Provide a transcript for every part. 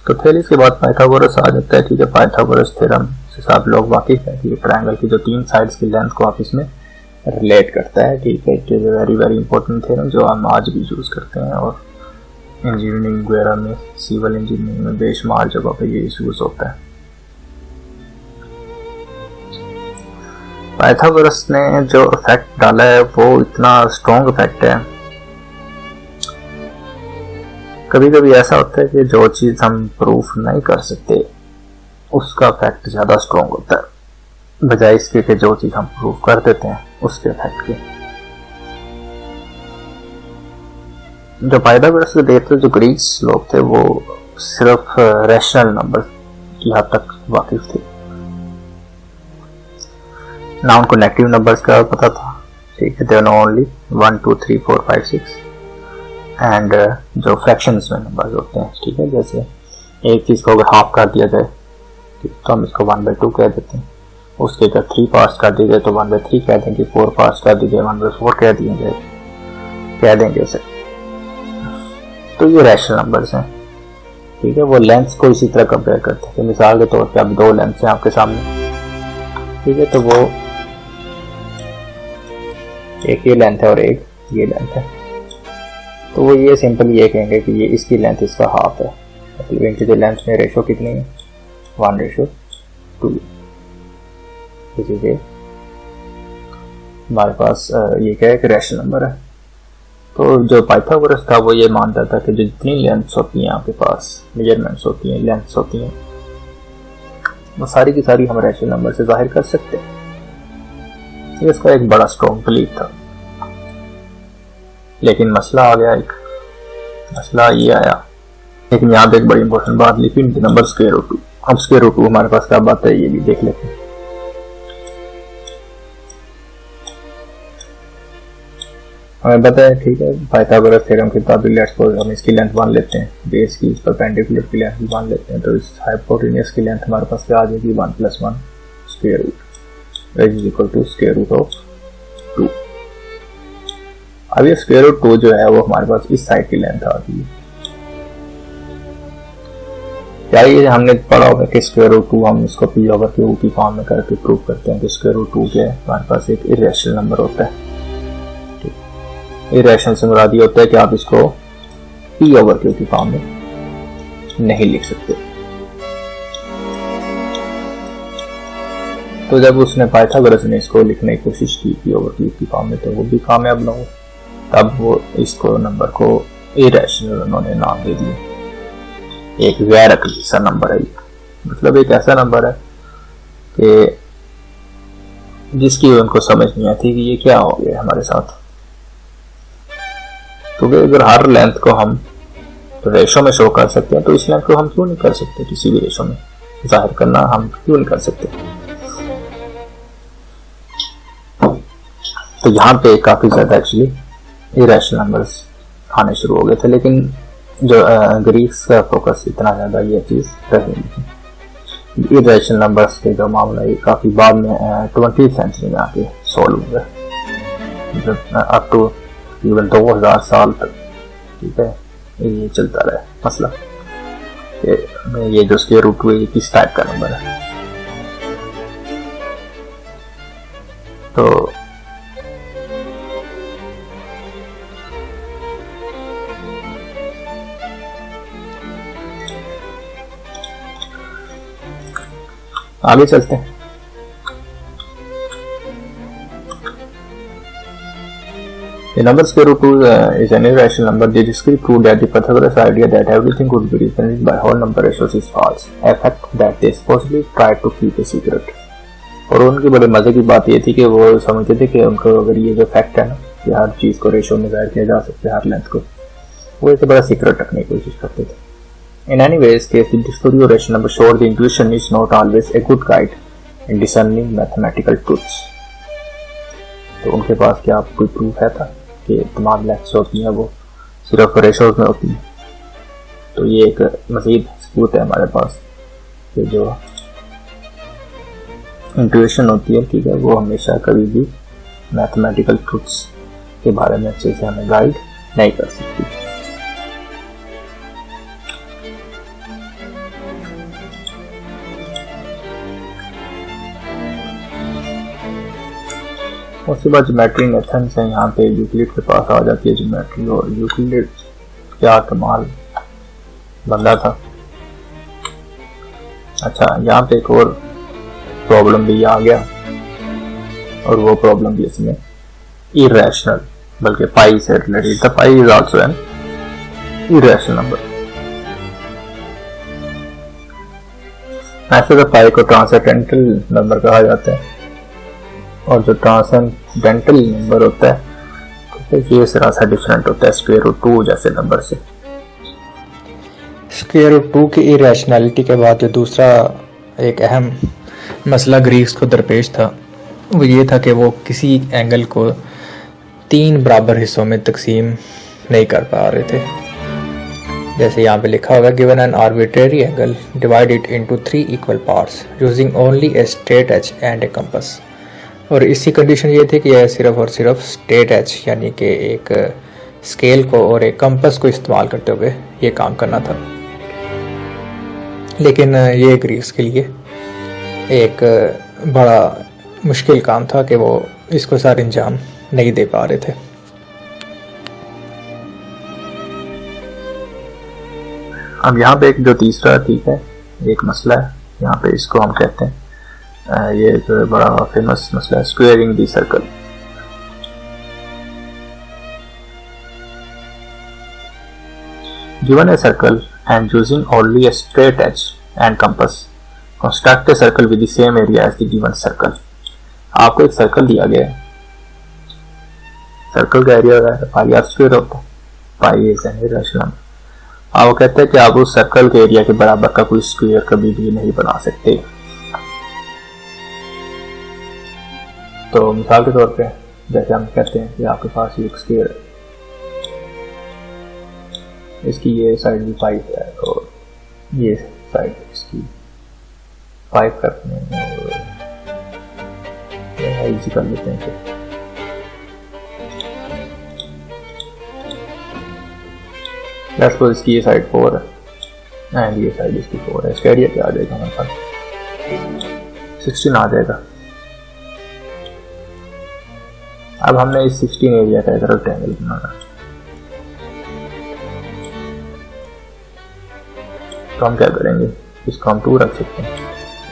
तो थेलिस के बाद पाइथागोरस आ जाता है। ठीक है, पाइथागोरस थ्योरम से आप लोग वाकिफ है कि ट्रायंगल की जो 3 साइड्स की लेंथ को आप इसमें रिलेट करता है। ठीक है, it is very very important theorem जो हम आज भी यूज करते हैं और इंजीनियरिंग वगैरह में, सिविल इंजीनियरिंग में बेशुमार जगह पे ये यूज होता है। पाइथागोरस ने जो इफेक्ट डाला है वो इतना स्ट्रॉन्ग इफेक्ट है। कभी कभी ऐसा होता है कि जो चीज हम प्रूफ नहीं कर सकते उसका इफेक्ट ज्यादा स्ट्रॉन्ग होता है बजाय इसके कि जो चीज हम प्रूफ कर देते हैं उसके इफेक्ट के। जो पाइथागोरस के डे थे, जो ग्रीक्स लोग थे, वो सिर्फ रैशनल नंबर की हद तक वाकिफ थे, ना उनको नेगेटिव नंबर्स का पता था। ठीक है, दे नो ओनली 1 2 3 4 5 6 एंड जो फ्रैक्शंस में नंबर्स होते हैं। ठीक है, जैसे एक चीज को अगर हाफ कर दिया जाए तो हम इसको 1/2 कह देते हैं, उसके अगर 3 पार्ट्स कर दिए जाए तो 1/3 कह देंगे, 4 पार्ट्स कर दिए जाए 1/4 कह देंगे उसे। तो ये रैशनल नंबर्स हैं। ठीक है, वो लेंथ्स को इसी तरह कंपेयर करते हैं। मिसाल के तौर पे अब 2 लेंथ्स हैं आपके सामने। ठीक है, तो वो एक ये लेंथ है और एक ये लेंथ है, तो वो ये सिंपल ये कहेंगे कि ये इसकी लेंथ इसका हाफ है। मतलब इनकी जो लेंथ में रेशो कितनी है, 1:2। इसीलिए हमारे पास ये क्या है कि रैशनल नंबर है। तो जो पाइथागोरस था वो ये मानता था कि जो जितनी लेंथ्स होती हैं आपके पास, मेजरमेंट्स होती हैं, लेंथ्स होती हैं, वो सारी की सारी हम रैशनल नंबर से जाहिर कर सकते हैं। ये इसका एक बड़ा स्ट्रॉन्ग बिलीफ था। लेकिन मसला आ गया, एक मसला ये आया, लेकिन यहाँ पे एक बड़ी इंपॉर्टेंट बात लिखी, नंबर स्क्वायर रूट 2। अब स्क्वायर रूट 2 हमारे पास क्या बात है ये भी देख लेते हैं। हमें पता है, ठीक है, पाइथागोरस थ्योरम के मुताबिक लेट्स सपोज हम इसकी लेंथ मान लेते हैं, बेस की परपेंडिकुलर की लेंथ मान लेते हैं, तो इस हाइपोटेन्यूज की लेंथ हमारे पास क्या आ जाएगी, 1 + 1 square root is equal to square root of 2। अब ये स्क्वायर रूट 2 जो है वो हमारे पास इस साइड की लेंथ आ गई। क्या ये हमने पढ़ा होगा कि स्क्वायर रूट 2 हम इसको p ओवर q की फॉर्म में करके प्रूव करते हैं कि स्क्वायर रूट 2 जो है हमारे पास एक इरेशनल नंबर होता है। इरेशनल से मुराद ये होता है कि आप इसको p ओवर q की फॉर्म में नहीं लिख सकते। तो जब उसने पाइथागोरस ने इसको लिखने की कोशिश की p ओवर q की फॉर्म में, तो वो भी कामयाब ना हो। तब वो इसको नंबर को इरेशनल उन्होंने नाम दे दिया। एक गैर अकली सा नंबर है, मतलब एक ऐसा नंबर है कि जिसकी उनको समझ नहीं आती कि ये क्या हो गया हमारे साथ। तो अगर हर लेंथ को हम रेशो में शो कर सकते हैं तो इस लेंथ को हम क्यों नहीं कर सकते, किसी भी रेशो में जाहिर करना हम क्यों नहीं कर सकते। तो यहाँ पे काफी ज्यादा एक्चुअली इरेशनल नंबर्स आने शुरू हो गए थे, लेकिन जो ग्रीक्स का फोकस इतना ज्यादा ये चीज रही नहीं। इरेशनल नंबर्स के जो मामला ये काफी बाद में 20वीं सेंचुरी में आके सॉल्व हुआ, मतलब अप टू तकरीबन 2000 साल तक। ठीक है, ये चलता रहा मसला ये जो स्क्वायर रूट हुए ये किस टाइप का नंबर है। तो आगे चलते हैं। The number square root 2 is an irrational number. The discrete proved that the Pythagoras idea that everything could be represented by whole number ratios is false, a fact that they supposedly tried to keep a secret. और उनकी बड़े मजे की बात ये थी कि वो समझते थे कि उनको अगर ये जो फैक्ट है ना कि हर चीज को रेशो में जाहिर किया जा सकता है, हर लेंथ को, वो इसे बड़ा सीक्रेट रखने की कोशिश करते थे। In any ways, case the discovery of rational number showed the intuition is not always a good guide in discerning mathematical truths. तो उनके पास क्या कोई प्रूफ है था कि तमाम लेंथ्स होती हैं वो सिर्फ रेशोज में होती हैं। तो ये एक मजीद सबूत है हमारे पास कि जो इंट्यूशन होती है, ठीक है, वो हमेशा कभी भी मैथमेटिकल ट्रूथ्स के बारे में अच्छे से हमें गाइड नहीं कर सकती। उसके बाद ज्योमेट्री मेथड से यहाँ पे यूक्लिड के पास आ जाती है ज्योमेट्री, और यूक्लिड क्या कमाल बंदा था। अच्छा, यहाँ पे एक और प्रॉब्लम भी आ गया, और वो प्रॉब्लम भी इसमें इरेशनल, बल्कि पाई से रिलेटेड था। Pi is also an irrational number. ऐसे तो पाई को ट्रांसेंडेंटल नंबर कहा जाता है, और जो ट्रांसेंडेंटल नंबर होता है तो ये जरा सा डिफरेंट होता है स्क्वायर रूट 2 जैसे नंबर से। स्क्वायर रूट 2 की इरेशनैलिटी के बाद जो दूसरा एक अहम मसला ग्रीक्स को दरपेश था वो ये था कि वो किसी एंगल को 3 बराबर हिस्सों में तकसीम नहीं कर पा रहे थे। जैसे यहाँ पे लिखा होगा, given an arbitrary angle divide it into 3 equal parts using only a straight edge and a compass. और इसी कंडीशन ये थी कि यह सिर्फ और सिर्फ स्ट्रेट एज यानी कि एक स्केल को और एक कंपास को इस्तेमाल करते हुए ये काम करना था। लेकिन ये ग्रीक्स के लिए एक बड़ा मुश्किल काम था कि वो इसको सार अंजाम नहीं दे पा रहे थे। अब यहाँ पे एक जो तीसरा ठीक है एक मसला है, यहाँ पे इसको हम कहते हैं, ये एक बड़ा फेमस मसला है, squaring the circle. Given a circle and using only a straight edge and compass construct a circle with the same area as the given circle। आपको एक सर्कल दिया गया है, सर्कल का एरिया होता है पाई आर स्क्वायर होता है, pi is an irrational number. आप वो कहते हैं कि आप उस सर्कल के एरिया के बराबर का कोई स्क्वायर कभी भी नहीं बना सकते। तो मिसाल के तौर पे जैसे हम कहते हैं कि आपके पास एक स्क्वायर है, इसकी ये साइड भी 5 है और ये साइड इसकी 5 करते हैं, और इजी कर लेते हैं। लेट्स सपोज इसकी ये साइड 4 है एंड ये साइड इसकी 4 है। इसका एरिया क्या आ जाएगा हमारे पास 16 आ जाएगा। अब हमने इस 16 एरिया का एक रेक्टेंगल बनाना है, तो हम क्या करेंगे, इसको हम 2 रख सकते हैं,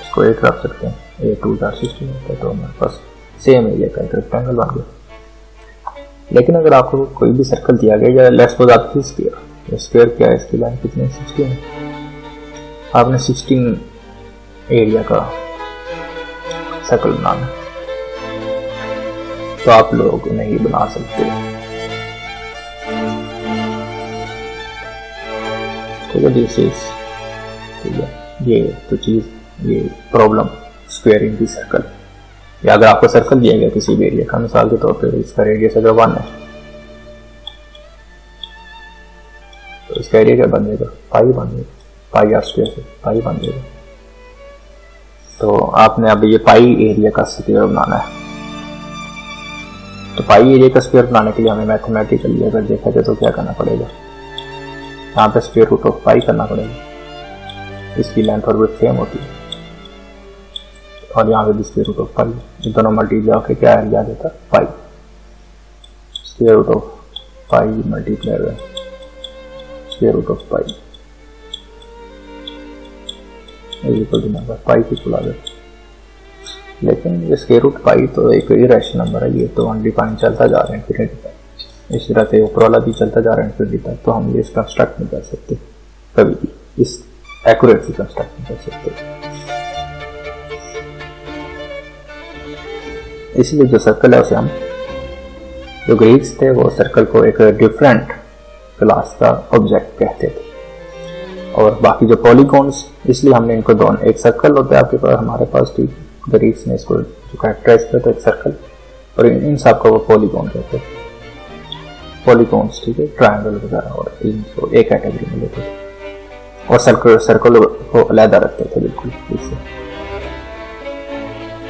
इसको 8 रख सकते हैं, ये 2 4 16 होता है, तो हमारे पास सेम एरिया का एक रेक्टेंगल बन गया। लेकिन अगर आपको कोई भी सर्कल दिया गया, या लेट्स सपोज आपकी स्क्वायर, स्क्वायर क्या है, इसकी लाइन कितनी 16 है, आपने 16 एरिया का सर्कल बनाना, तो आप लोग नहीं बना सकते। ठीक है, दिस इज ये तो चीज, ये प्रॉब्लम स्क्वेयरिंग दी सर्कल। या अगर आपको सर्कल दिया गया किसी भी एरिया का, मिसाल के तौर पे इसका रेडियस अगर 1 है, तो इसका एरिया क्या बन जाएगा, पाई बन जाएगा, पाई आर स्क्वायर से पाई बन जाएगा। तो आपने अब ये पाई एरिया का स्क्वायर बनाना है, तो पाई एरिया का स्क्वायर बनाने के लिए हमें मैथमेटिकली अगर देखा जाए तो क्या करना पड़ेगा, यहाँ पे स्क्वायर रूट ऑफ पाई करना पड़ेगा। इसकी लेंथ और विड्थ सेम होती है, और यहाँ पे भी स्क्वायर रूट ऑफ पाई, ये दोनों मल्टीप्लाई होकर क्या एरिया देता है, pi. Square root of pi multiply है square root of pi equal to number pi की इक्वल आ जाता है। लेकिन ये स्क्वायर रूट पाई तो एक इरेशनल नंबर है, ये तो अनडिफाइंड चलता जा रहा है इनफिनिटी तक, इस तरह से ऊपर वाला भी चलता जा रहा है इनफिनिटी तक, तो हम ये इसका कंस्ट्रक्ट नहीं कर सकते, कभी भी इस एक्यूरेटली कंस्ट्रक्ट नहीं कर सकते। इसलिए जो सर्कल है उसे हम, जो ग्रीक्स थे वो सर्कल को एक डिफरेंट क्लास का ऑब्जेक्ट कहते थे, और बाकी जो पॉलीगॉन्स, इसलिए हमने इनको दोनों, एक सर्कल होता है आपके पास, हमारे पास ठीक, ग्रीक्स ने इसको जो कैरेक्टराइज किया था एक सर्कल, और इन सब को वो पॉलीगॉन कहते हैं, पॉलीगॉन्स, ठीक है, ट्रायंगल वगैरह, और इनको एक कैटेगरी में लेते थे, और सर्कल को अलग रखते थे बिल्कुल इससे।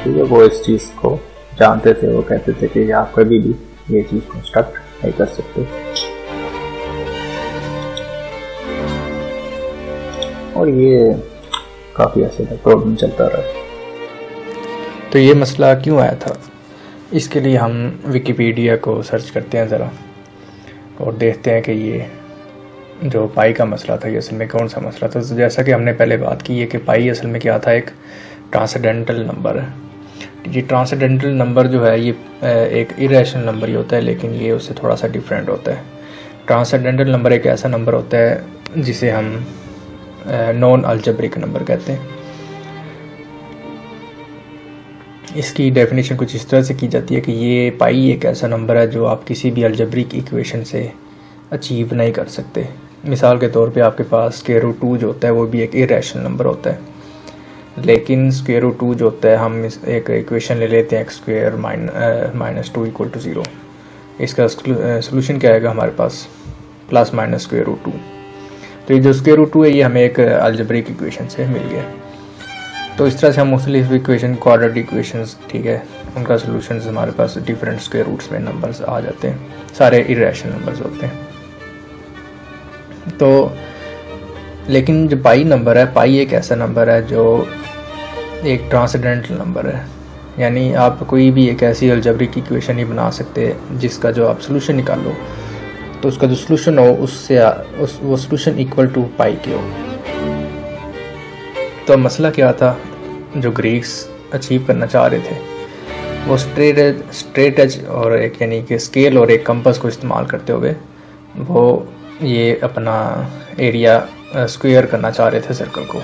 ठीक है, वो इस चीज को जानते थे, वो कहते थे कि आप कभी भी ये चीज कंस्ट्रक्ट नहीं कर सकते, और ये काफी ऐसे प्रॉब्लम चलता रहा। तो ये मसला क्यों आया था? इसके लिए हम विकिपीडिया को सर्च करते हैं ज़रा और देखते हैं कि ये जो पाई का मसला था ये असल में कौन सा मसला था। तो जैसा कि हमने पहले बात की है कि पाई असल में क्या था, एक ट्रांसेंडेंटल नंबर है। ये ट्रांसेंडेंटल नंबर जो है ये एक इरेशनल नंबर ही होता है, लेकिन ये उससे थोड़ा सा डिफरेंट होता है। ट्रांसेंडेंटल नंबर एक ऐसा नंबर होता है जिसे हम नॉन अलजेब्रिक नंबर कहते हैं। इसकी डेफिनेशन कुछ इस तरह से की जाती है कि ये पाई एक ऐसा नंबर है जो आप किसी भी अलजेब्रिक इक्वेशन से अचीव नहीं कर सकते। मिसाल के तौर पे आपके पास स्क्वायर रूट 2 जो होता है वो भी एक इरेशनल नंबर होता है, लेकिन स्क्वायर रूट 2 जो होता है हम एक इक्वेशन ले लेते हैं x² -2 = 0। इसका सोल्यूशन क्या आएगा हमारे पास, प्लस माइनस स्क्वायर रूट 2। तो ये जो स्क्वायर रूट 2 है ये हमें एक अलजेब्रिक इक्वेशन से मिल गया। तो इस तरह से हम मुख्तलिफ इक्वेशन, क्वाड्रेटिक इक्वेशंस, ठीक है, उनका सोल्यूशंस हमारे पास डिफरेंट स्क्वायर रूट्स में नंबर्स आ जाते हैं, सारे इरेशनल नंबर्स होते हैं। तो लेकिन जो पाई नंबर है, पाई एक ऐसा नंबर है जो एक ट्रांसेंडेंटल नंबर है, यानी आप कोई भी एक ऐसी अलजेब्रिक इक्वेशन ही बना सकते जिसका जो आप सोल्यूशन निकालो तो उसका जो सोल्यूशन हो उससे वो सोल्यूशन इक्वल टू पाई के हो। तो मसला क्या था जो ग्रीक्स अचीव करना चाह रहे थे, वो स्ट्रेट एज और एक यानी कि स्केल और एक कंपास को इस्तेमाल करते हुए वो ये अपना एरिया स्क्वायर करना चाह रहे थे सर्कल को।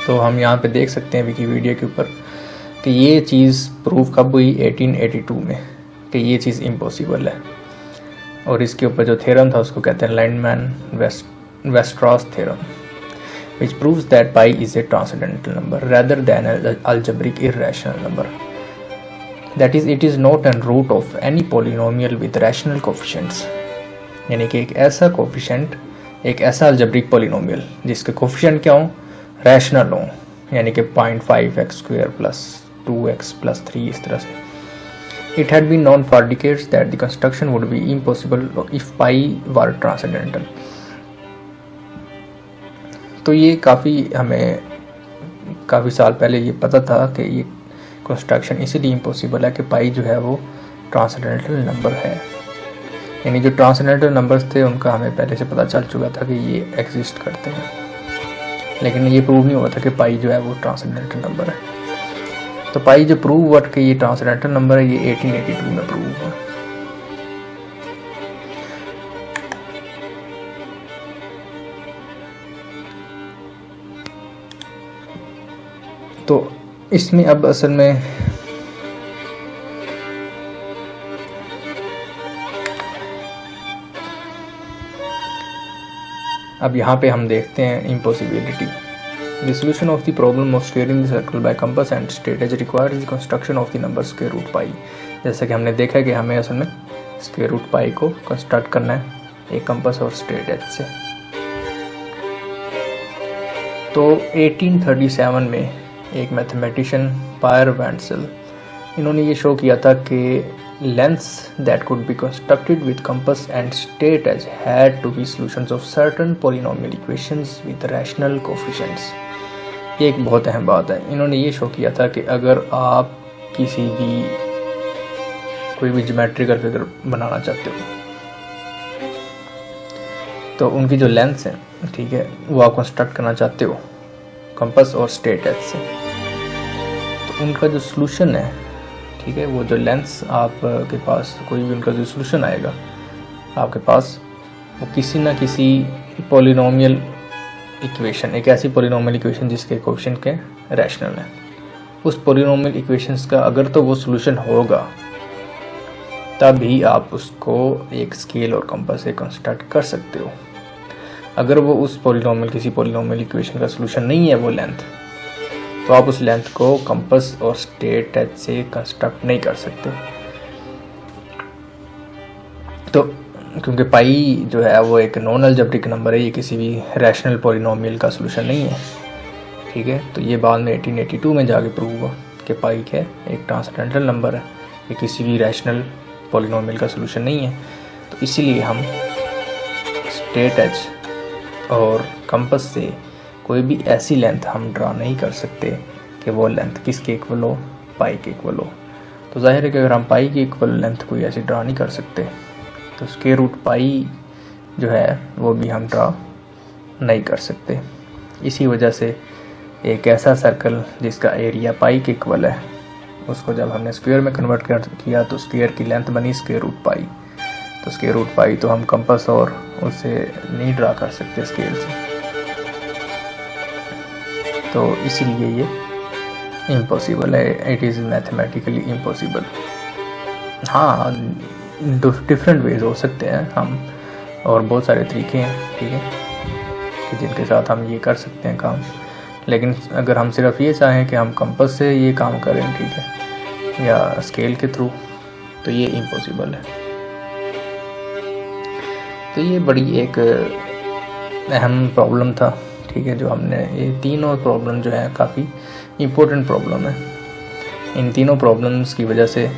तो हम यहाँ पे देख सकते हैं विकिपीडिया के ऊपर कि ये चीज़ प्रूव कब हुई, 1882 में, कि ये चीज़ इम्पॉसिबल है। और इसके ऊपर जो थ्योरम था उसको कहते हैं Lindemann Weierstrass theorem, which proves that pi is a transcendental number rather than an algebraic irrational number. That is, it is not a root of any polynomial with rational coefficients. यानी कि एक ऐसा coefficient, एक ऐसा algebraic polynomial जिसके coefficient क्या हो, rational हो, यानी कि 0.5x² + 2x + 3 इस तरह से। It had been known for decades that the construction would be impossible if pi were transcendental. तो ये हमें काफ़ी साल पहले ये पता था कि ये कंस्ट्रक्शन इसीलिए इम्पॉसिबल है कि पाई जो है वो ट्रांसेंडेंटल नंबर है। यानी जो ट्रांसेंडेंटल नंबर्स थे उनका हमें पहले से पता चल चुका था कि ये एग्जिस्ट करते हैं, लेकिन ये प्रूव नहीं हुआ था कि पाई जो है वो ट्रांसेंडेंटल नंबर है। तो पाई जो प्रूव हुआ कि ये ट्रांसेंडेंटल नंबर है ये 1882 में प्रूव हुआ। तो इसमें अब असल में अब यहाँ पे हम देखते हैं impossibility. The solution of the problem of squaring the circle by compass and straight edge requires the construction of the number square root pi। जैसा कि हमने देखा है कि हमें असल में स्क्वायर रूट पाई को कंस्ट्रक्ट करना है एक कंपास और स्ट्रेट एज से। तो 1837 में एक मैथमेटिशियन पायर वेंटसेल, इन्होंने ये शो किया था कि lengths that could be constructed with compass and straight edge had to be solutions of certain polynomial equations with rational coefficients. ये एक बहुत अहम बात है। इन्होंने ये शो किया था कि अगर आप कोई भी ज्योमेट्रिकल फिगर बनाना चाहते हो तो उनकी जो लेंथ्स हैं, ठीक है, वो आप कंस्ट्रक्ट करना चाहते हो कंपास और स्ट्रेट एज से, तो उनका जो सॉल्यूशन है, ठीक है, वो जो लेंथ्स आपके पास कोई भी उनका जो सॉल्यूशन आएगा आपके पास, वो किसी ना किसी पॉलिनोमियल इक्वेशन, एक ऐसी पॉलिनोमियल इक्वेशन जिसके कोएफिशिएंट के रैशनल है, उस पॉलिनोमियल इक्वेशंस का अगर तो वो सॉल्यूशन होगा तभी आप उसको एक स्केल और कंपास से कंस्ट्रक्ट कर सकते हो। अगर वो उस किसी पॉलिनोमियल इक्वेशन का सॉल्यूशन नहीं है वो लेंथ, तो आप उस लेंथ को कंपास और स्ट्रेट एज से कंस्ट्रक्ट नहीं कर सकते। तो क्योंकि पाई जो है वो एक नॉन अलजेब्रिक नंबर है, ये किसी भी रैशनल पॉलिनोमियल का सॉल्यूशन नहीं है, ठीक है। तो ये बाद में 1882 में जाके प्रूव हुआ कि पाई क्या एक ट्रांसेंडेंटल नंबर है, ये किसी भी रैशनल पॉलिनोमियल का सॉल्यूशन नहीं है। तो इसीलिए हम स्ट्रेट एज और कंपास से कोई भी ऐसी लेंथ हम ड्रा नहीं कर सकते कि वो लेंथ किसके इक्वल हो, पाई के इक्वल हो। तो जाहिर है कि अगर हम पाई की इक्वल लेंथ कोई ऐसी ड्रा नहीं कर सकते तो स्क्वायर रूट पाई जो है वो भी हम ड्रा नहीं कर सकते। इसी वजह से एक ऐसा सर्कल जिसका एरिया पाई के इक्वल है उसको जब हमने स्क्वायर में कन्वर्ट किया तो स्क्वायर की लेंथ बनी स्क्वायर रूट पाई। तो स्क्वायर रूट पाई तो हम कंपास और उससे नहीं ड्रा कर सकते स्केल से, तो इसीलिए ये इम्पॉसिबल है, इट इज़ मैथमेटिकली इम्पॉसिबल। हाँ, डिफरेंट वेज हो सकते हैं हम, और बहुत सारे तरीके हैं, ठीक है, कि जिनके साथ हम ये कर सकते हैं काम। लेकिन अगर हम सिर्फ ये चाहें कि हम कंपास से ये काम करें, ठीक है, या स्केल के थ्रू, तो ये इम्पॉसिबल है। तो ये बड़ी एक अहम प्रॉब्लम था, ठीक है, जो हमने ये तीनों प्रॉब्लम जो है काफ़ी इम्पोर्टेंट प्रॉब्लम है। इन तीनों प्रॉब्लम्स की वजह से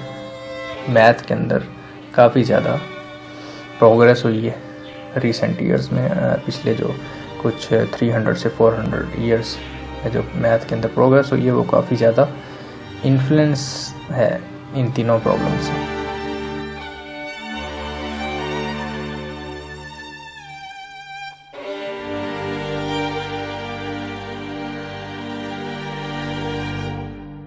मैथ के अंदर काफ़ी ज़्यादा प्रोग्रेस हुई है रिसेंट ईयर्स में। पिछले जो कुछ 300 से 400 ईयर्स में जो मैथ के अंदर प्रोग्रेस हुई है वो काफ़ी ज़्यादा इन्फ्लुएंस है इन तीनों प्रॉब्लम से।